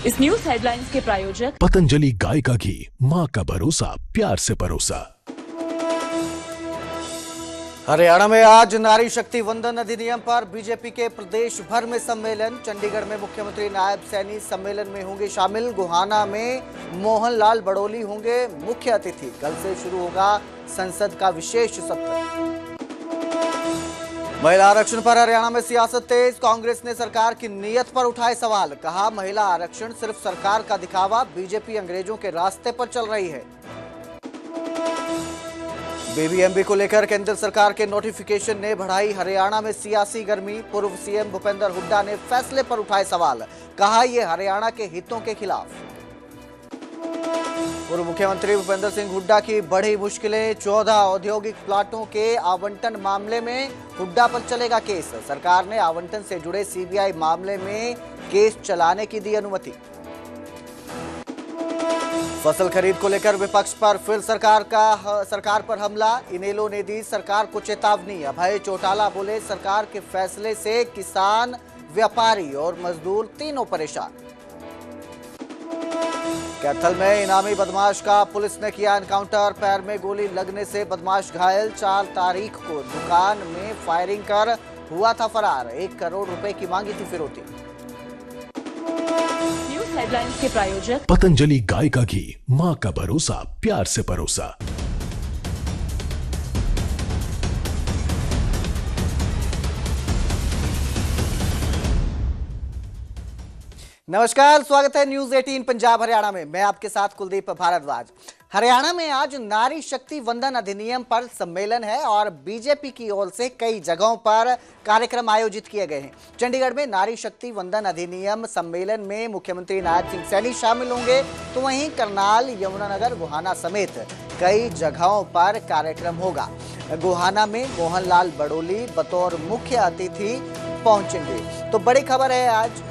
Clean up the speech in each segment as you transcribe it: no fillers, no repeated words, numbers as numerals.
इस news headlines के प्रायोजक पतंजलि गाय का घी, माँ का भरोसा, प्यार से परोसा। हरियाणा में आज नारी शक्ति वंदन अधिनियम पर बीजेपी के प्रदेश भर में सम्मेलन। चंडीगढ़ में मुख्यमंत्री नायब सैनी सम्मेलन में होंगे शामिल। गोहाना में मोहन लाल बड़ोली होंगे मुख्य अतिथि। कल से शुरू होगा संसद का विशेष सत्र। महिला आरक्षण पर हरियाणा में सियासत तेज। कांग्रेस ने सरकार की नीयत पर उठाए सवाल। कहा महिला आरक्षण सिर्फ सरकार का दिखावा, बीजेपी अंग्रेजों के रास्ते पर चल रही है। बीबीएमबी को लेकर केंद्र सरकार के नोटिफिकेशन ने बढ़ाई हरियाणा में सियासी गर्मी। पूर्व सीएम भूपेंद्र हुड्डा ने फैसले पर उठाए सवाल। कहा यह हरियाणा के हितों के खिलाफ। पूर्व मुख्यमंत्री भूपेंद्र सिंह हुड्डा की बढ़ी मुश्किलें। 14 औद्योगिक प्लाटों के आवंटन मामले में हुड्डा पर चलेगा केस। सरकार ने आवंटन से जुड़े सीबीआई मामले में केस चलाने की दी अनुमति। फसल खरीद को लेकर विपक्ष पर फिर सरकार पर हमला। इनेलो ने दी सरकार को चेतावनी। अभय चौटाला बोले सरकार के फैसले से किसान, व्यापारी और मजदूर तीनों परेशान। कैथल में इनामी बदमाश का पुलिस ने किया एनकाउंटर। पैर में गोली लगने से बदमाश घायल। 4 तारीख को दुकान में फायरिंग कर हुआ था फरार। 1 करोड़ रुपए की मांगी थी फिरौती। न्यूज हेडलाइंस के प्रायोजक पतंजलि गाय का घी, माँ का भरोसा, प्यार से परोसा। नमस्कार, स्वागत है न्यूज 18 पंजाब हरियाणा में। मैं आपके साथ कुलदीप भारद्वाज। हरियाणा में आज नारी शक्ति वंदन अधिनियम पर सम्मेलन है और बीजेपी की ओर से कई जगहों पर कार्यक्रम आयोजित किए गए हैं। चंडीगढ़ में नारी शक्ति वंदन अधिनियम सम्मेलन में मुख्यमंत्री नायब सिंह सैनी शामिल होंगे, तो वहीं करनाल, यमुनानगर, गोहाना समेत कई जगहों पर कार्यक्रम होगा। गोहाना में मोहन लाल बड़ोली बतौर मुख्य अतिथि पहुंचेंगे। तो बड़ी खबर है, आज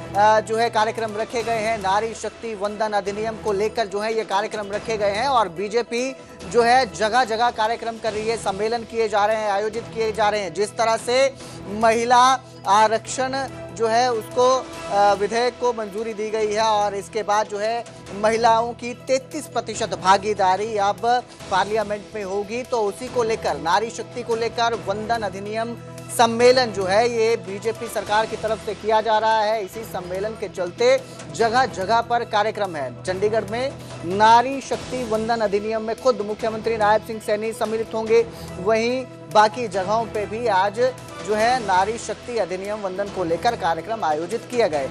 जो है कार्यक्रम रखे गए हैं। नारी शक्ति वंदन अधिनियम को लेकर जो है ये कार्यक्रम रखे गए हैं और बीजेपी जो है जगह जगह कार्यक्रम कर रही है, सम्मेलन किए जा रहे हैं, आयोजित किए जा रहे हैं। जिस तरह से महिला आरक्षण जो है उसको विधेयक को मंजूरी दी गई है और इसके बाद जो है महिलाओं की 33% भागीदारी अब पार्लियामेंट में होगी, तो उसी को लेकर नारी शक्ति को लेकर वंदन अधिनियम सम्मेलन जो है ये बीजेपी सरकार की तरफ से किया जा रहा है। इसी सम्मेलन के चलते जगह जगह पर कार्यक्रम है। चंडीगढ़ में नारी शक्ति वंदन अधिनियम में खुद मुख्यमंत्री नायब सिंह सैनी सम्मिलित होंगे। वहीं बाकी जगहों पे भी आज जो है नारी शक्ति अधिनियम वंदन को लेकर कार्यक्रम आयोजित किए गए।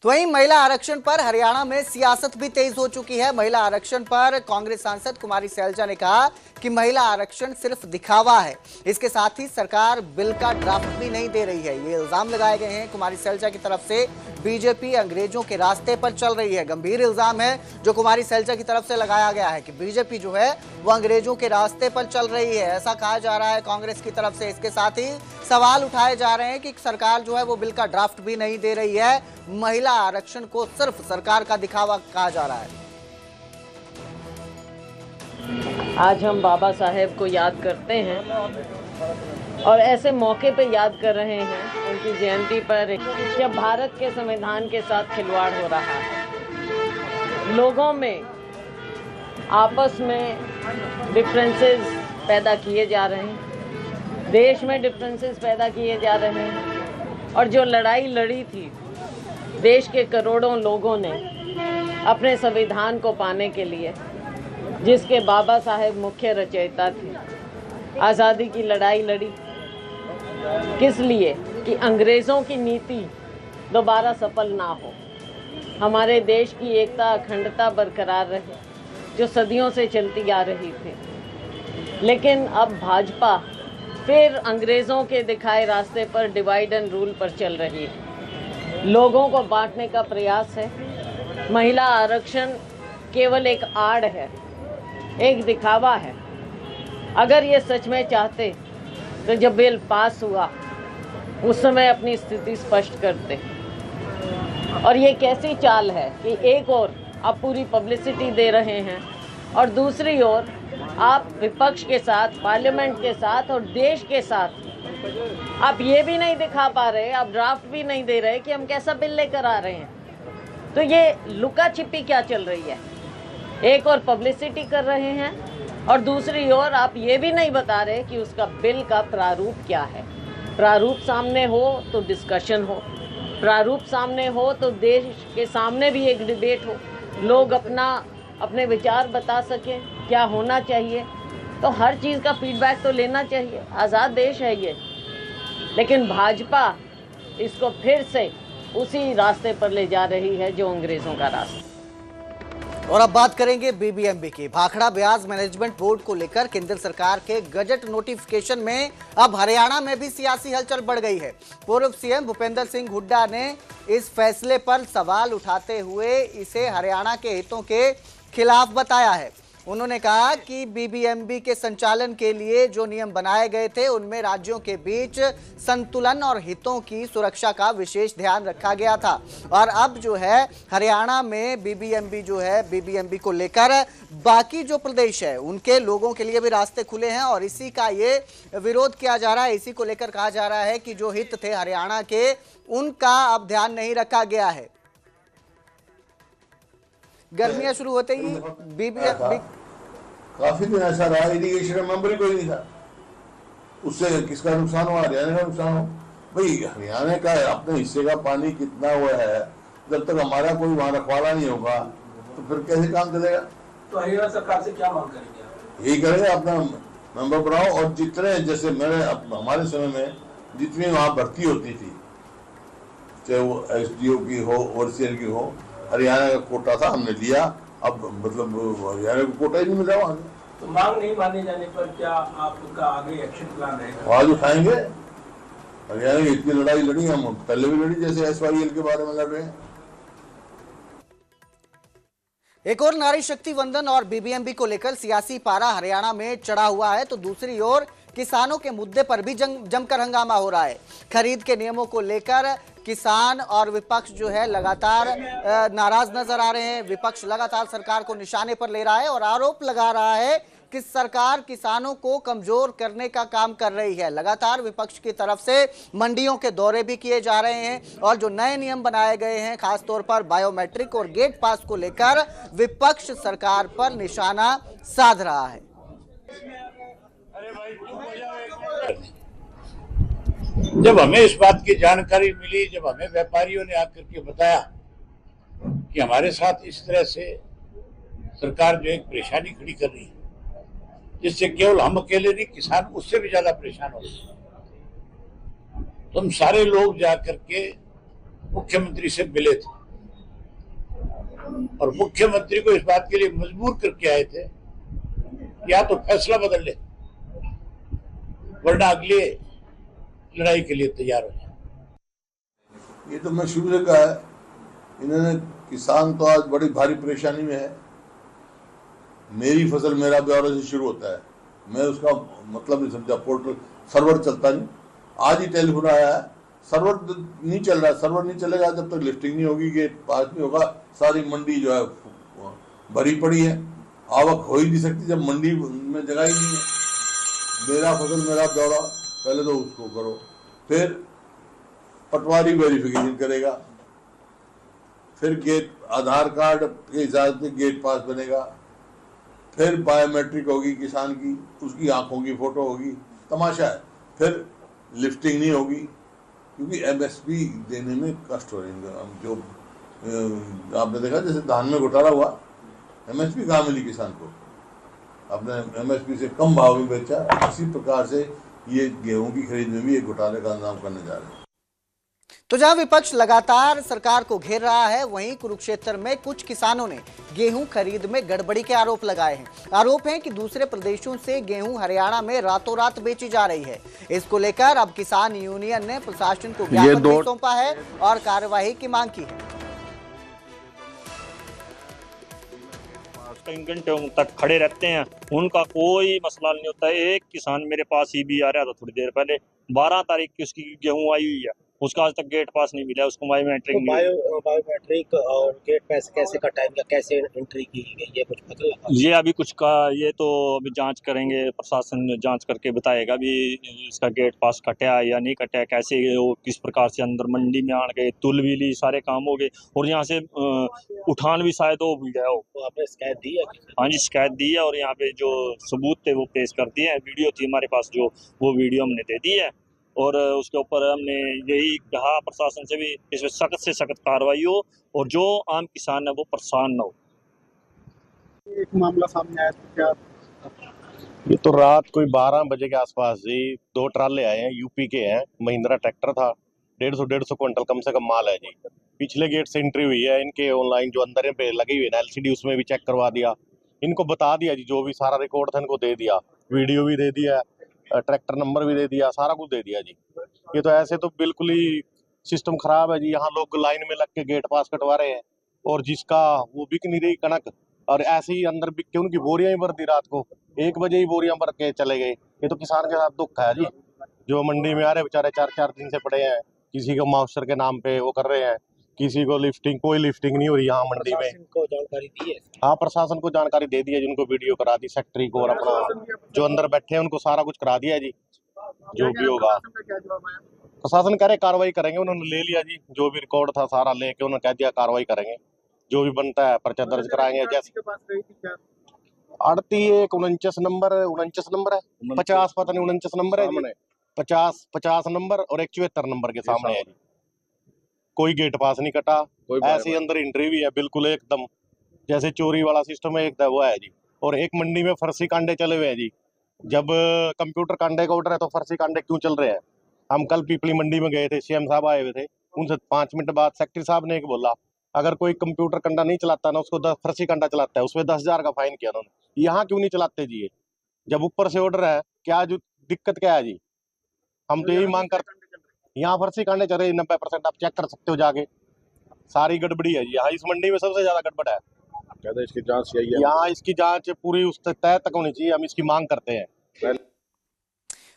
तो वहीं महिला आरक्षण पर हरियाणा में सियासत भी तेज हो चुकी है। महिला आरक्षण पर कांग्रेस सांसद कुमारी सैलजा ने कहा कि महिला आरक्षण सिर्फ दिखावा है। इसके साथ ही सरकार बिल का ड्राफ्ट भी नहीं दे रही है। ये इल्जाम लगाए गए हैं कुमारी सैलजा की तरफ से। बीजेपी अंग्रेजों के रास्ते पर चल रही है। गंभीर इल्जाम है जो कुमारी सैलजा की तरफ से लगाया गया है कि बीजेपी जो है वो अंग्रेजों के रास्ते पर चल रही है, ऐसा कहा जा रहा है कांग्रेस की तरफ से। इसके साथ ही सवाल उठाए जा रहे हैं कि सरकार जो है वो बिल का ड्राफ्ट भी नहीं दे रही है। महिला आरक्षण को सिर्फ सरकार का दिखावा कहा जा रहा है। आज हम बाबा साहेब को याद करते हैं और ऐसे मौके पे याद कर रहे हैं उनकी जयंती पर, जब भारत के संविधान के साथ खिलवाड़ हो रहा है। लोगों में आपस में डिफरेंसेस पैदा किए जा रहे हैं, देश में डिफरेंसेस पैदा किए जा रहे हैं। और जो लड़ाई लड़ी थी देश के करोड़ों लोगों ने अपने संविधान को पाने के लिए, जिसके बाबा साहेब मुख्य रचयिता थे, आज़ादी की लड़ाई लड़ी किस लिए? कि अंग्रेज़ों की नीति दोबारा सफल ना हो, हमारे देश की एकता अखंडता बरकरार रहे, जो सदियों से चलती आ रही थी। लेकिन अब भाजपा फिर अंग्रेज़ों के दिखाए रास्ते पर डिवाइड एंड रूल पर चल रही है। लोगों को बांटने का प्रयास है। महिला आरक्षण केवल एक आड़ है, एक दिखावा है। अगर ये सच में चाहते तो जब बिल पास हुआ उस समय अपनी स्थिति स्पष्ट करते। और ये कैसी चाल है कि एक और आप पूरी पब्लिसिटी दे रहे हैं और दूसरी ओर आप विपक्ष के साथ, पार्लियामेंट के साथ और देश के साथ आप ये भी नहीं दिखा पा रहे, आप ड्राफ्ट भी नहीं दे रहे कि हम कैसा बिल लेकर आ रहे हैं। तो ये लुका छिपी क्या चल रही है? एक और पब्लिसिटी कर रहे हैं और दूसरी ओर आप ये भी नहीं बता रहे कि उसका बिल का प्रारूप क्या है। प्रारूप सामने हो तो डिस्कशन हो, प्रारूप सामने हो तो देश के सामने भी एक डिबेट हो, लोग अपने विचार बता सकें क्या होना चाहिए। तो हर चीज़ का फीडबैक तो लेना चाहिए, आज़ाद देश है ये। लेकिन भाजपा इसको फिर से उसी रास्ते पर ले जा रही है जो अंग्रेज़ों का रास्ता। और अब बात करेंगे बीबीएमबी की। भाखड़ा ब्याज मैनेजमेंट बोर्ड को लेकर केंद्र सरकार के गजट नोटिफिकेशन में अब हरियाणा में भी सियासी हलचल बढ़ गई है। पूर्व सीएम भूपेंद्र सिंह हुड्डा ने इस फैसले पर सवाल उठाते हुए इसे हरियाणा के हितों के खिलाफ बताया है। उन्होंने कहा कि बीबीएमबी के संचालन के लिए जो नियम बनाए गए थे उनमें राज्यों के बीच संतुलन और हितों की सुरक्षा का विशेष ध्यान रखा गया था। और अब जो है हरियाणा में बीबीएमबी को लेकर बाकी जो प्रदेश है उनके लोगों के लिए भी रास्ते खुले हैं और इसी का ये विरोध किया जा रहा है। इसी को लेकर कहा जा रहा है कि जो हित थे हरियाणा के उनका अब ध्यान नहीं रखा गया है। गर्मियां शुरू होते ही बीबीएमबी काफी दिन ऐसा रहा, इरिगेशन मेंबर ही कोई नहीं था। उससे किसका नुकसान हुआ? हरियाणा का नुकसान हो। भाई हरियाणा का अपने हिस्से का पानी कितना हुआ है, जब तक हमारा कोई वहां रखवाला नहीं होगा तो फिर कैसे काम चलेगा? तो हरियाणा सरकार से क्या मांग करेंगे? यही करेंगे अपना मेंबर बनाओ और जितने जैसे हमारे समय में जितनी वहां भर्ती होती थी, चाहे वो एसडीओ की हो, ओवरसीयर की हो, हरियाणा का कोटा था, हमने लिया। अब मतलब हरियाणा को कोटा ही नहीं मिल रहा वहां। तो मांग नहीं माने जाने पर क्या आपका आगे एक्शन प्लान रहेगा? आवाज उठाएंगे। हरियाणा की इतनी लड़ाई लड़ी, हम पहले भी लड़ी, जैसे एसवाईएल के बारे में लड़ रहे हैं। एक और नारी शक्ति वंदन और बीबीएमबी को लेकर सियासी पारा हरियाणा में चढ़ा हुआ है तो दूसरी ओर किसानों के मुद्दे पर भी जमकर हंगामा हो रहा है। खरीद के नियमों को लेकर किसान और विपक्ष जो है लगातार नाराज नजर आ रहे हैं। विपक्ष लगातार सरकार को निशाने पर ले रहा है और आरोप लगा रहा है कि सरकार किसानों को कमजोर करने का काम कर रही है। लगातार विपक्ष की तरफ से मंडियों के दौरे भी किए जा रहे हैं और जो नए नियम बनाए गए हैं खासतौर पर बायोमेट्रिक और गेट पास को लेकर विपक्ष सरकार पर निशाना साध रहा है। जब हमें इस बात की जानकारी मिली, जब हमें व्यापारियों ने आकर के बताया कि हमारे साथ इस तरह से सरकार जो एक परेशानी खड़ी कर रही है, जिससे केवल हम अकेले नहीं, किसान उससे भी ज्यादा परेशान हो रहे हैं, तो हम सारे लोग जाकर के मुख्यमंत्री से मिले थे और मुख्यमंत्री को इस बात के लिए मजबूर करके आए थे कि या तो फैसला बदल ले वरना अगले लड़ाई के लिए तैयार हो जाए। ये तो मैं शुरू से कहा है, इन्होंने किसान तो आज बड़ी भारी परेशानी में है। मेरी फसल मेरा ब्यौरा से शुरू होता है, मैं उसका मतलब नहीं समझा। पोर्टल सर्वर चलता नहीं, आज ही टेलीफोन आया है सर्वर नहीं चल रहा है। सर्वर नहीं चलेगा जब तक लिफ्टिंग नहीं होगी, गेट पास नहीं होगा। सारी मंडी जो है भरी पड़ी है, आवक हो ही नहीं सकती जब मंडी में जगह ही नहीं है। मेरा फसल मेरा ब्यौरा, पहले तो उसको करो, फिर पटवारी वेरिफिकेशन करेगा, फिर गेट आधार कार्ड के हिसाब से गेट पास बनेगा, फिर बायोमेट्रिक होगी किसान की, उसकी आंखों की फोटो होगी, तमाशा है। फिर लिफ्टिंग नहीं होगी क्योंकि एमएसपी देने में कष्ट हो रही है। जो आपने देखा जैसे धान में घोटाला हुआ, एमएसपी कहाँ मिली किसान को? अपने एमएसपी से कम भाव में बेचा। इसी प्रकार से ये गेहूं की खरीद में भी एक घोटाले का अंजाम करने जा रहे हैं। तो जहां विपक्ष लगातार सरकार को घेर रहा है, वहीं कुरुक्षेत्र में कुछ किसानों ने गेहूं खरीद में गड़बड़ी के आरोप लगाए हैं। आरोप है कि दूसरे प्रदेशों से गेहूं हरियाणा में रातों रात बेची जा रही है। इसको लेकर अब किसान यूनियन ने प्रशासन को ज्ञापन भी सौंपा है और कार्यवाही की मांग की है। कई घंटों तक खड़े रहते हैं, उनका कोई मसला नहीं होता है। एक किसान मेरे पास ही भी आ रहा था थोड़ी देर पहले, 12 तारीख की उसकी गेहूं आई हुई है, उसका आज तक गेट पास नहीं मिला, उसको बायोमेट्रिक नहीं मिला। बायोमेट्रिक और गेट पास कैसे का टाइम का कैसे एंट्री की गई है, कुछ पता लगा? ये अभी कुछ का ये तो अभी जांच करेंगे, प्रशासन जांच करके बताएगा भी इसका गेट पास कटा या नहीं कटा, कैसे वो किस प्रकार से अंदर मंडी में आन गए, तुल भी ली, सारे काम हो गए और यहाँ से उठान भी शायद हो भी गया हो। तो आपने शिकायत दी है? हाँ जी, शिकायत दी है और यहाँ पे जो सबूत थे वो पेश कर दिए हैं, वीडियो थी हमारे पास जो, वो वीडियो हमने दे दी है और उसके ऊपर हमने यही कहा प्रशासन से भी इसमें सख्त से सख्त कार्रवाई हो और जो आम किसान है वो परेशान न हो। एक मामला सामने आया तो क्या? ये तो रात कोई 12 बजे के आसपास जी 2 ट्राले आए हैं, यूपी के हैं, महिंद्रा ट्रैक्टर था, 150 क्विंटल कम से कम माल है जी। पिछले गेट से एंट्री हुई है, इनके ऑनलाइन जो अंदर पे लगी हुई है ना एलसीडी, उसमें भी चेक करवा दिया, इनको बता दिया जी, जो भी सारा रिकॉर्ड था इनको दे दिया, वीडियो भी दे दिया, ट्रैक्टर नंबर भी दे दिया, सारा कुछ दे दिया जी। ये तो ऐसे तो बिल्कुल ही सिस्टम खराब है जी। यहाँ लोग लाइन में लग के गेट पास कटवा रहे हैं और जिसका वो बिक नहीं रही कनक, और ऐसे ही अंदर बिक के उनकी बोरियां ही भर दी, रात को 1 बजे ही बोरियां भर के चले गए। ये तो किसान के साथ दुख है जी, जो मंडी में आ रहे बेचारे 4-4 दिन से पड़े हैं, किसी को मास्टर के नाम पे वो कर रहे हैं, किसी को लिफ्टिंग, कोई लिफ्टिंग नहीं हो रही यहाँ मंडी में। को जानकारी दी है? हाँ, प्रशासन को जानकारी दे दी है, जिनको वीडियो करा दी, सेक्रेटरी को और अपना जो अंदर बैठे हैं उनको सारा कुछ करा दिया है जी, जो भी होगा। प्रशासन कह रहे कार्रवाई करेंगे, उन्होंने ले लिया जी, जो भी रिकॉर्ड था सारा लेके उन्होंने कह दिया कार्रवाई करेंगे, जो भी बनता है पर्चा दर्ज कराएंगे। जैसे आड़ती एक 49 नंबर है, 50 पता नहीं 49 नंबर है जी, 50 नंबर और एक 74 नंबर के सामने है जी। कोई गेट पास नहीं कटा, ऐसे ही अंदर एंट्री भी है बिल्कुल एकदम जैसे चोरी वाला सिस्टम है, एक वो है जी। और एक मंडी में फर्जी कांडे चले हुए हैं जी, जब कंप्यूटर कांडे का ऑर्डर है तो फर्जी कांडे क्यों चल रहे हैं? हम कल पीपली मंडी में गए थे, सीएम साहब आए हुए थे, उनसे 5 मिनट बाद सेक्रेटरी साहब ने एक बोला, अगर कोई कंप्यूटर कंडा नहीं चलाता ना, उसको 10 फर्जी कंडा चलाता है, उसमें 10,000 का फाइन किया उन्होंने। यहाँ क्यों नहीं चलाते जी? जब ऊपर से ऑर्डर है, क्या जो दिक्कत क्या है जी? हम तो यही मांग करते, यहाँ फर्जी कांडे चल रहे 90%, आप चेक कर सकते हो जाके, सारी गड़बड़ी है जी। यहाँ इस मंडी में सबसे ज्यादा गड़बड़ है, कहते इसकी जांच यही है, यहाँ इसकी जांच पूरी उस तय तक होनी चाहिए, हम इसकी मांग करते हैं।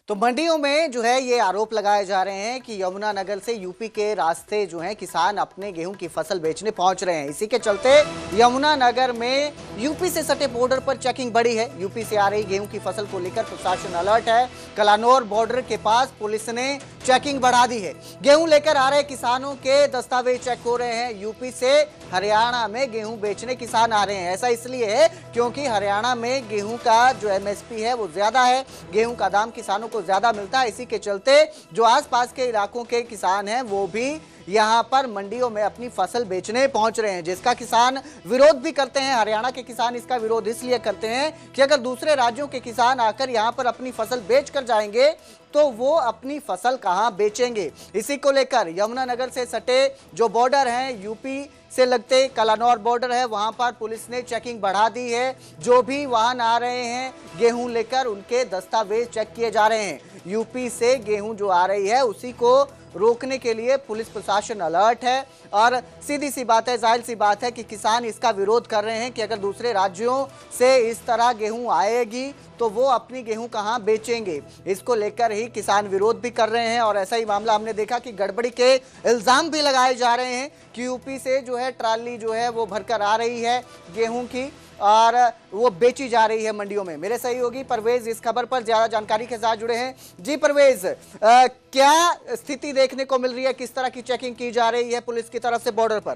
तो मंडियों में जो है ये आरोप लगाए जा रहे हैं कि यमुनानगर से यूपी के रास्ते जो हैं किसान अपने गेहूं की फसल बेचने पहुंच रहे हैं। इसी के चलते यमुनानगर में यूपी से सटे बॉर्डर पर चेकिंग बढ़ी है। यूपी से आ रही गेहूं की फसल को लेकर प्रशासन अलर्ट है। कलानौर बॉर्डर के पास पुलिस ने चेकिंग बढ़ा दी है। गेहूं लेकर आ रहे किसानों के दस्तावेज चेक हो रहे हैं। यूपी से हरियाणा में गेहूं बेचने किसान आ रहे हैं। ऐसा इसलिए है क्योंकि हरियाणा में गेहूं का जो एमएसपी है वो ज्यादा है, गेहूं का दाम किसानों को ज्यादा मिलता है। इसी के चलते जो आसपास के इलाकों के किसान हैं वो भी यहां पर मंडियों में अपनी फसल बेचने पहुंच रहे हैं, जिसका किसान विरोध भी करते हैं। हरियाणा के किसान इसका विरोध इसलिए करते हैं कि अगर दूसरे राज्यों के किसान आकर यहां पर अपनी फसल बेच कर जाएंगे तो वो अपनी फसल कहां बेचेंगे। इसी को लेकर यमुनानगर से सटे जो बॉर्डर हैं, यूपी से लगते कलानौर बॉर्डर है, वहां पर पुलिस ने चेकिंग बढ़ा दी है। जो भी वाहन आ रहे हैं गेहूं लेकर उनके दस्तावेज चेक किए जा रहे हैं। यूपी से गेहूं जो आ रही है उसी को रोकने के लिए पुलिस प्रशासन अलर्ट है। और सीधी सी बात है, जाहिर सी बात है कि किसान इसका विरोध कर रहे हैं कि अगर दूसरे राज्यों से इस तरह गेहूं आएगी तो वो अपनी गेहूं कहां बेचेंगे। इसको लेकर ही किसान विरोध भी कर रहे हैं। और ऐसा ही मामला हमने देखा कि गड़बड़ी के इल्जाम भी लगाए जा रहे हैं कि यूपी से जो है ट्राली जो है वो भरकर आ रही है गेहूं की और वो बेची जा रही है मंडियों में। मेरे सहयोगी परवेज इस खबर पर ज्यादा जानकारी के साथ जुड़े हैं। जी परवेज, क्या स्थिति देखने को मिल रही है, किस तरह की चेकिंग की जा रही है पुलिस की तरफ से बॉर्डर पर?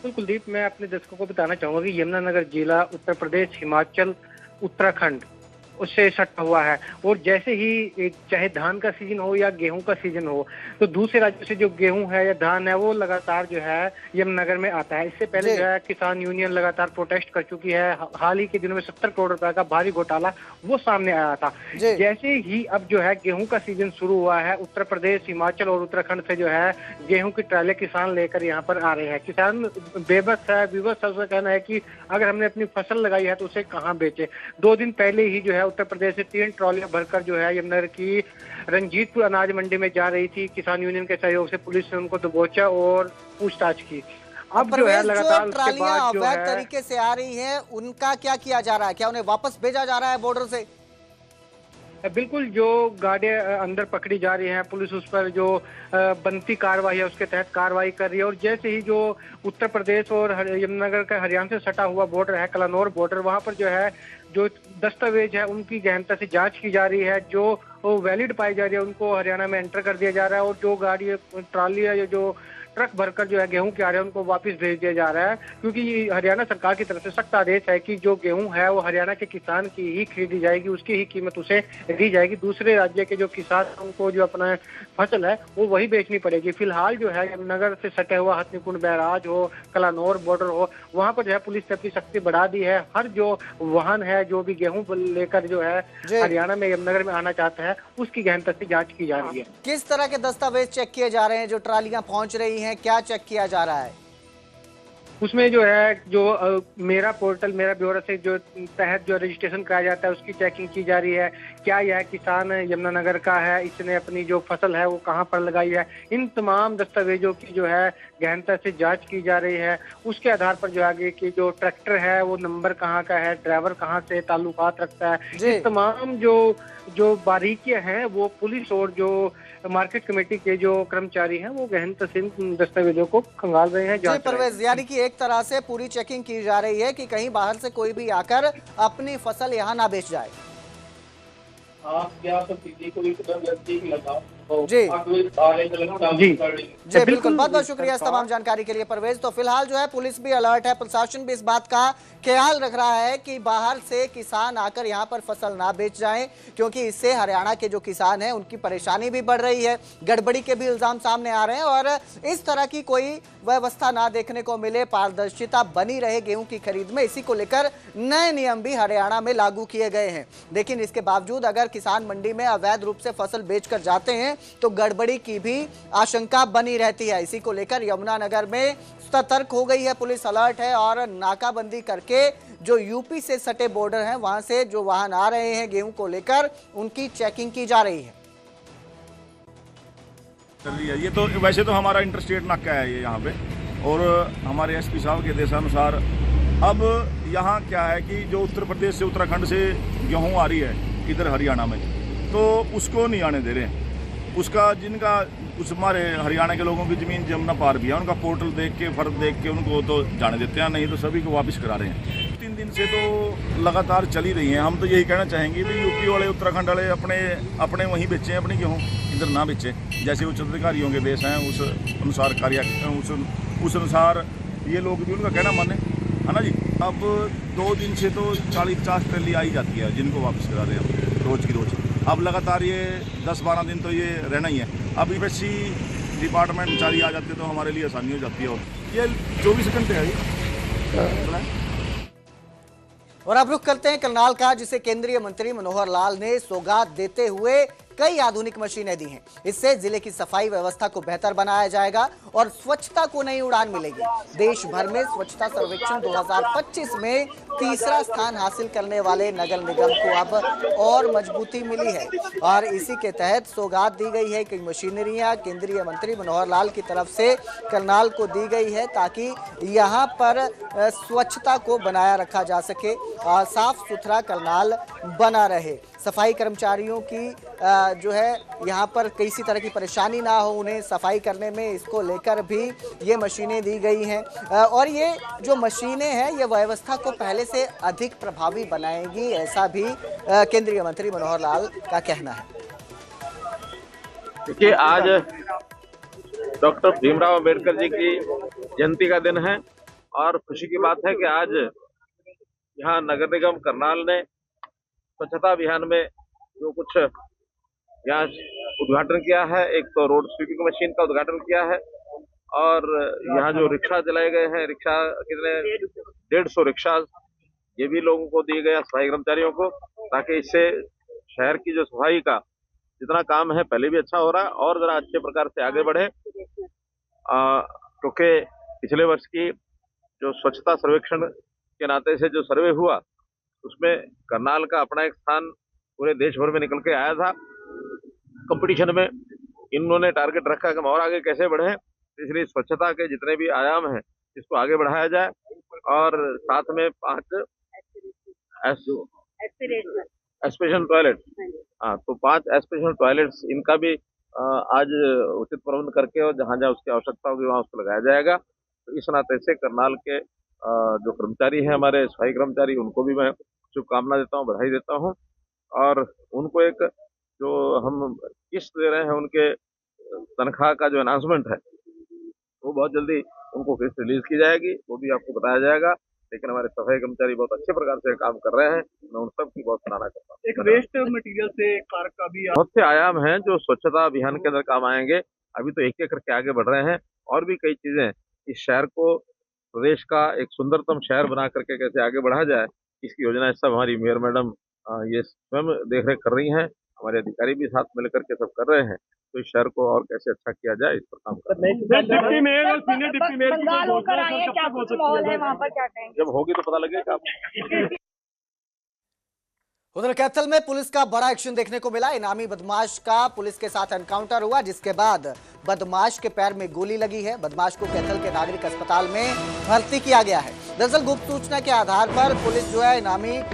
कुलदीप, मैं अपने दर्शकों को बताना चाहूंगा कि यमुनानगर जिला उत्तर प्रदेश, हिमाचल, उत्तराखंड उससे सटा हुआ है। और जैसे ही चाहे धान का सीजन हो या गेहूं का सीजन हो तो दूसरे राज्यों से जो गेहूं है या धान है वो लगातार जो है यमुनानगर में आता है। इससे पहले जो है किसान यूनियन लगातार प्रोटेस्ट कर चुकी है। हाल ही के दिनों में 70 करोड़ रुपए का भारी घोटाला वो सामने आया था। जैसे ही अब जो है गेहूं का सीजन शुरू हुआ है, उत्तर प्रदेश, हिमाचल और उत्तराखंड से जो है गेहूं की ट्राले किसान लेकर यहाँ पर आ रहे हैं। किसान बेबस है, विवश है। उसका कहना है कि अगर हमने अपनी फसल लगाई है तो उसे कहाँ बेचे। 2 दिन पहले ही जो है उत्तर प्रदेश से 3 ट्रॉलियां भरकर जो है यमुनानगर की रंजीतपुर अनाज मंडी में जा रही थी। किसान यूनियन के सहयोग से पुलिस ने उनको दबोचा और पूछताछ की। अब जो है लगातार उसके बाद जो है तरीके से आ रही है, उनका क्या किया जा रहा है? क्या उन्हें वापस भेजा जा रहा है बॉर्डर से? बिल्कुल, जो गाड़ियां अंदर पकड़ी जा रही हैं, पुलिस उस पर जो बनती कार्रवाई है उसके तहत कार्रवाई कर रही है। और जैसे ही जो उत्तर प्रदेश और यमुनानगर का हरियाणा से सटा हुआ बॉर्डर है, कलानौर बॉर्डर, वहां पर जो है जो दस्तावेज है उनकी गहनता से जांच की जा रही है। जो वैलिड पाई जा रही है उनको हरियाणा में एंटर कर दिया जा रहा है, और जो गाड़ी ट्रॉली है या जो ट्रक भरकर जो है गेहूं के आ रहे हैं उनको वापस भेज दिया जा रहा है, क्योंकि हरियाणा सरकार की तरफ से सख्त आदेश है कि जो गेहूं है वो हरियाणा के किसान की ही खरीदी जाएगी, उसकी ही कीमत उसे दी जाएगी। दूसरे राज्य के जो किसान उनको जो अपना फसल है वो वही बेचनी पड़ेगी। फिलहाल जो है नगर से सटे हुआ हथनीकुंड बैराज हो, कलानौर बॉर्डर हो, वहां पर जो है पुलिस ने अपनी सख्ती बढ़ा दी है। हर जो वाहन है जो भी गेहूं लेकर जो है हरियाणा में यमुनानगर में आना चाहता है उसकी गहनता से जांच की जा रही है। किस तरह के दस्तावेज चेक किए जा रहे हैं? जो ट्रालियां पहुंच रही हैं क्या चेक किया जा रहा है? उसमें जो है जो मेरा पोर्टल, मेरा ब्यौरा से जो तहत जो रजिस्ट्रेशन कराया जाता है उसकी चेकिंग की जा रही है। क्या यह किसान यमुनानगर का है, इसने अपनी जो फसल है वो कहाँ पर लगाई है, इन तमाम दस्तावेजों की जो है गहनता से जांच की जा रही है। उसके आधार पर जो आगे की जो ट्रैक्टर है वो नंबर कहाँ का है, ड्राइवर कहाँ से ताल्लुकात रखता है, इस तमाम जो बारीकियां हैं वो पुलिस और जो मार्केट कमेटी के जो कर्मचारी हैं वो गहनता से दस्तावेजों को खंगाल रहे हैं। जी परवेज, यानी कि एक तरह से पूरी चेकिंग की जा रही है कि कहीं बाहर से कोई भी आकर अपनी फसल यहाँ ना बेच जाए। जी बिल्कुल, बहुत बहुत शुक्रिया इस तमाम जानकारी के लिए परवेज। तो फिलहाल जो है पुलिस भी अलर्ट है, प्रशासन भी इस बात का ख्याल रख रहा है कि बाहर से किसान आकर यहाँ पर फसल ना बेच जाएं, क्योंकि इससे हरियाणा के जो किसान हैं उनकी परेशानी भी बढ़ रही है, गड़बड़ी के भी इल्जाम सामने आ रहे हैं और इस तरह की कोई व्यवस्था ना देखने को मिले, पारदर्शिता बनी रहे गेहूं की खरीद में, इसी को लेकर नए नियम भी हरियाणा में लागू किए गए हैं। लेकिन इसके बावजूद अगर किसान मंडी में अवैध रूप से फसल बेचकर जाते हैं तो गड़बड़ी की भी आशंका बनी रहती है। इसी को लेकर यमुनानगर में सतर्क हो गई है पुलिस, अलर्ट है और नाकाबंदी करके जो यूपी से सटे बॉर्डर हैं वहां से जो वाहन आ रहे हैं गेहूं को लेकर उनकी चेकिंग की जा रही है। ये तो वैसे तो हमारा इंटरस्टेट नाका है ये यहाँ पे, और हमारे एसपी साहब के देशानुसार अब यहाँ क्या है कि जो उत्तर प्रदेश से उत्तराखंड से गेहूं आ रही है इधर हरियाणा में, तो उसको नहीं आने दे रहे हैं। उसका जिनका कुछ हमारे हरियाणा के लोगों की ज़मीन जमुना पार भी है, उनका पोर्टल देख के फर्क देख के उनको तो जाने देते हैं, नहीं तो सभी को वापस करा रहे हैं। 3 दिन से तो लगातार चली रही हैं। हम तो यही कहना चाहेंगे कि यूपी वाले उत्तराखंड वाले अपने वहीं बेचें, अपनी गेहूँ इधर ना बेचें। जैसे उच्च अधिकारियों के देश हैं उस अनुसार उस अनुसार ये लोग भी उनका कहना माने, है ना जी। अब 2 दिन से तो 40-50 ट्रेली आई जाती है जिनको वापस करा रहे हैं रोज़ की रोज़। अब लगातार ये 10-12 दिन तो ये रहना ही है। अब यूपीएससी डिपार्टमेंट कर्मचारी आ जाते तो हमारे लिए आसानी हो जाती है। और ये 24 घंटे है। और अब रुख करते हैं करनाल का, जिसे केंद्रीय मंत्री मनोहर लाल ने सौगात देते हुए कई आधुनिक मशीनें दी हैं। इससे जिले की सफाई व्यवस्था को बेहतर बनाया जाएगा और स्वच्छता को नई उड़ान मिलेगी। देश भर में स्वच्छता सर्वेक्षण 2025 में तीसरा स्थान हासिल करने वाले नगर निगम को अब और मजबूती मिली है और इसी के तहत सौगात दी गई है। कई मशीनरियां केंद्रीय मंत्री मनोहर लाल की तरफ से करनाल को दी गई है ताकि यहाँ पर स्वच्छता को बनाया रखा जा सके और साफ सुथरा करनाल बना रहे। सफाई कर्मचारियों की जो है यहाँ पर किसी तरह की परेशानी ना हो उन्हें सफाई करने में, इसको लेकर भी ये मशीनें दी गई हैं। और ये जो मशीनें हैं ये व्यवस्था को पहले से अधिक प्रभावी बनाएंगी, ऐसा भी केंद्रीय मंत्री मनोहर लाल का कहना है। देखिए, आज डॉक्टर भीमराव अंबेडकर जी की जयंती का दिन है और खुशी की बात है कि आज यहाँ नगर निगम करनाल ने स्वच्छता अभियान में जो कुछ यहाँ उद्घाटन किया है, एक तो रोड स्वीपिंग मशीन का उद्घाटन किया है और यहाँ जो रिक्शा चलाए गए हैं, रिक्शा कितने 150 रिक्शा ये भी लोगों को दिए गए सफाई कर्मचारियों को, ताकि इससे शहर की जो सफाई का जितना काम है पहले भी अच्छा हो रहा है और जरा अच्छे प्रकार से आगे बढ़े। क्योंकि पिछले वर्ष की जो स्वच्छता सर्वेक्षण के नाते से जो सर्वे हुआ उसमें करनाल का अपना एक स्थान पूरे देश भर में निकल के आया था। कंपटीशन में इन्होंने टारगेट रखा कि हम और आगे कैसे बढ़े, इसलिए स्वच्छता के जितने भी आयाम हैं इसको आगे बढ़ाया जाए और साथ में 5 एस्पिरेशन टॉयलेट तो 5 स्पेशल टॉयलेट्स इनका भी आज उचित प्रबंध करके और जहाँ जहाँ उसकी आवश्यकता होगी वहाँ उसको लगाया जाएगा। तो इस नाते से करनाल के जो कर्मचारी हैं, हमारे सफाई कर्मचारी, उनको भी मैं शुभकामना देता हूँ, बधाई देता हूँ। और उनको एक जो हम किस्त दे रहे हैं, उनके तनख्वाह का जो अनाउंसमेंट है वो बहुत जल्दी उनको किस्त रिलीज की जाएगी, वो भी आपको बताया जाएगा। लेकिन हमारे सफाई कर्मचारी बहुत अच्छे प्रकार से काम कर रहे हैं, मैं उन सब की बहुत सराहना करता हूँ। एक वेस्ट मटेरियल से कार का भी बहुत से आयाम हैं जो स्वच्छता अभियान के अंदर काम आएंगे। अभी तो एक एक करके आगे बढ़ रहे हैं और भी कई चीजें इस शहर को प्रदेश का एक सुंदरतम शहर बना करके कैसे आगे बढ़ा जाए, इसकी योजना सब हमारी मेयर मैडम ये स्वयं देखरेख कर रही हैं, हमारे अधिकारी भी साथ मिलकर के सब कर रहे हैं। तो इस शहर को और कैसे अच्छा किया जाए इस पर काम कर रहे हैं। डिप्टी मेयर और सीनियर डिप्टी मेयर जब होगी तो पता लगेगा आपको। उधर कैथल में पुलिस का बड़ा एक्शन देखने को मिला। इनामी बदमाश का पुलिस के साथ एनकाउंटर हुआ, जिसके बाद बदमाश के पैर में गोली लगी है। बदमाश को कैथल के नागरिक अस्पताल में भर्ती किया गया है। दरअसल गुप्त सूचना के आधार पर पुलिस जो है इनामी